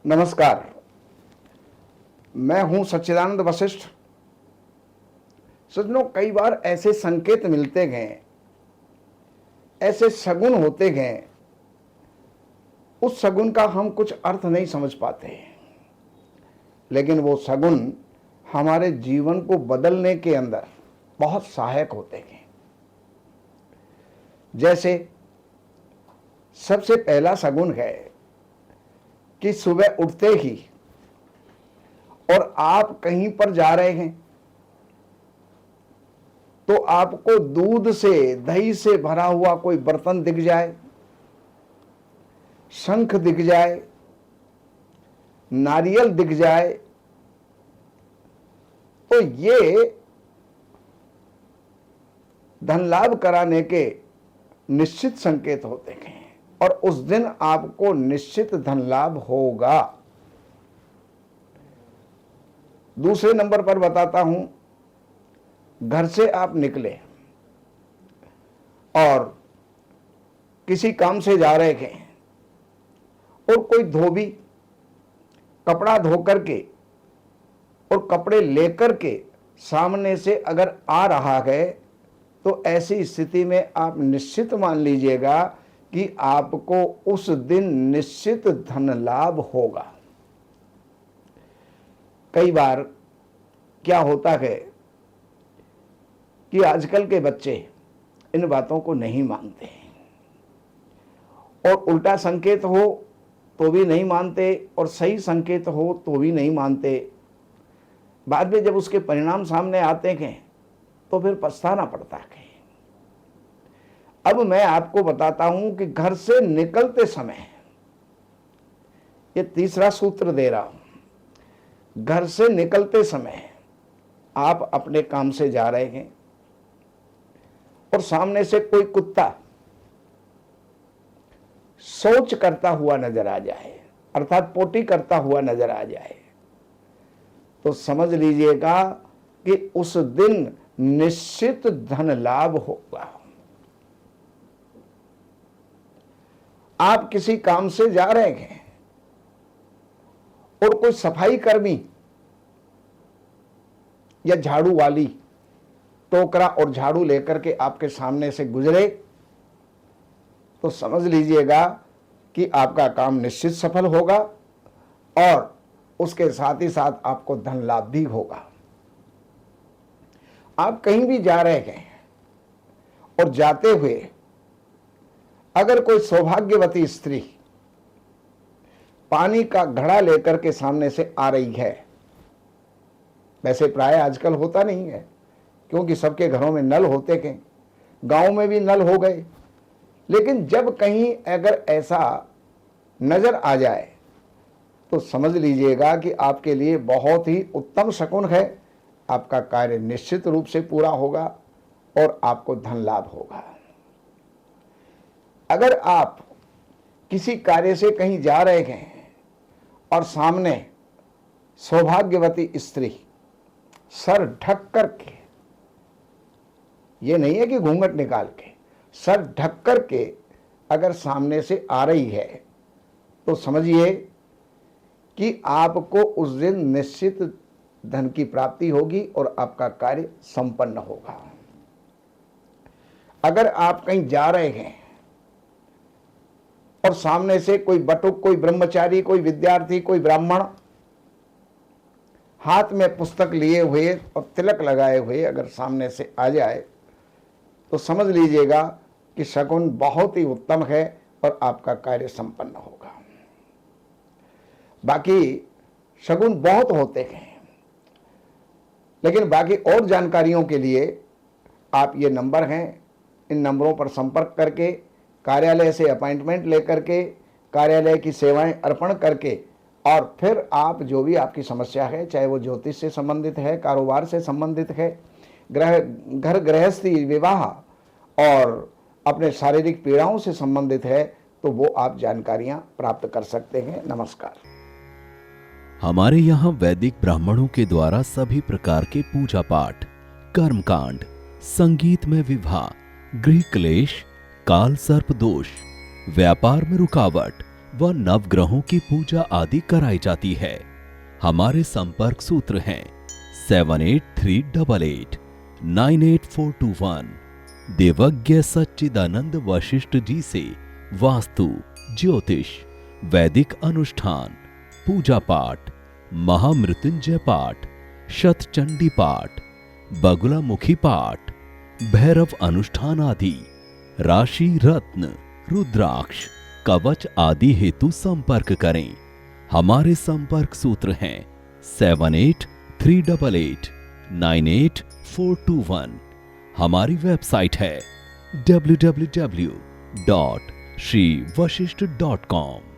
नमस्कार। मैं हूं सच्चिदानंद वशिष्ठ। सज्जनों, कई बार ऐसे संकेत मिलते गए, ऐसे शगुन होते गए, उस शगुन का हम कुछ अर्थ नहीं समझ पाते, लेकिन वो शगुन हमारे जीवन को बदलने के अंदर बहुत सहायक होते गए। जैसे सबसे पहला शगुन है कि सुबह उठते ही और आप कहीं पर जा रहे हैं तो आपको दूध से, दही से भरा हुआ कोई बर्तन दिख जाए, शंख दिख जाए, नारियल दिख जाए, तो ये धन लाभ कराने के निश्चित संकेत होते हैं और उस दिन आपको निश्चित धन लाभ होगा। दूसरे नंबर पर बताता हूं, घर से आप निकले और किसी काम से जा रहे हैं और कोई धोबी कपड़ा धो करके और कपड़े लेकर के सामने से अगर आ रहा है तो ऐसी स्थिति में आप निश्चित मान लीजिएगा कि आपको उस दिन निश्चित धन लाभ होगा। कई बार क्या होता है कि आजकल के बच्चे इन बातों को नहीं मानते और उल्टा संकेत हो तो भी नहीं मानते और सही संकेत हो तो भी नहीं मानते। बाद में जब उसके परिणाम सामने आते हैं तो फिर पछताना पड़ता है। अब मैं आपको बताता हूं कि घर से निकलते समय, ये तीसरा सूत्र दे रहा हूं, घर से निकलते समय आप अपने काम से जा रहे हैं और सामने से कोई कुत्ता शौच करता हुआ नजर आ जाए, अर्थात पोटी करता हुआ नजर आ जाए, तो समझ लीजिएगा कि उस दिन निश्चित धन लाभ होगा। आप किसी काम से जा रहे हैं और कोई सफाई कर्मी या झाड़ू वाली टोकरा और झाड़ू लेकर के आपके सामने से गुजरे तो समझ लीजिएगा कि आपका काम निश्चित सफल होगा और उसके साथ ही साथ आपको धन लाभ भी होगा। आप कहीं भी जा रहे हैं और जाते हुए अगर कोई सौभाग्यवती स्त्री पानी का घड़ा लेकर के सामने से आ रही है, वैसे प्राय आजकल होता नहीं है क्योंकि सबके घरों में नल होते हैं, गांव में भी नल हो गए, लेकिन जब कहीं अगर ऐसा नजर आ जाए तो समझ लीजिएगा कि आपके लिए बहुत ही उत्तम शकुन है। आपका कार्य निश्चित रूप से पूरा होगा और आपको धन लाभ होगा। अगर आप किसी कार्य से कहीं जा रहे हैं और सामने सौभाग्यवती स्त्री सर ढक करके, ये नहीं है कि घूंघट निकाल के, सर ढक करके अगर सामने से आ रही है तो समझिए कि आपको उस दिन निश्चित धन की प्राप्ति होगी और आपका कार्य संपन्न होगा। अगर आप कहीं जा रहे हैं और सामने से कोई बटुक, कोई ब्रह्मचारी, कोई विद्यार्थी, कोई ब्राह्मण हाथ में पुस्तक लिए हुए और तिलक लगाए हुए अगर सामने से आ जाए तो समझ लीजिएगा कि शकुन बहुत ही उत्तम है और आपका कार्य संपन्न होगा। बाकी शकुन बहुत होते हैं, लेकिन बाकी और जानकारियों के लिए आप ये नंबर हैं, इन नंबरों पर संपर्क करके कार्यालय से अपॉइंटमेंट लेकर के कार्यालय की सेवाएं अर्पण करके और फिर आप जो भी आपकी समस्या है, चाहे वो ज्योतिष से संबंधित है, कारोबार से संबंधित है, घर गृहस्थी, विवाह और अपने शारीरिक पीड़ाओं से संबंधित है, तो वो आप जानकारियां प्राप्त कर सकते हैं। नमस्कार। हमारे यहाँ वैदिक ब्राह्मणों के द्वारा सभी प्रकार के पूजा पाठ, कर्मकांड, संगीत में विवाह, गृह क्लेश, काल सर्प दोष, व्यापार में रुकावट, व नवग्रहों की पूजा आदि कराई जाती है। हमारे संपर्क सूत्र हैं 7838898421। देवज्ञ सच्चिदानंद वशिष्ठ जी से वास्तु, ज्योतिष, वैदिक अनुष्ठान, पूजा पाठ, महामृत्युंजय पाठ, शतचंडी पाठ, बगुलामुखी पाठ, भैरव अनुष्ठान आदि, राशि रत्न, रुद्राक्ष, कवच आदि हेतु संपर्क करें। हमारे संपर्क सूत्र हैं 7838898421। हमारी वेबसाइट है www.shrivashishth.com।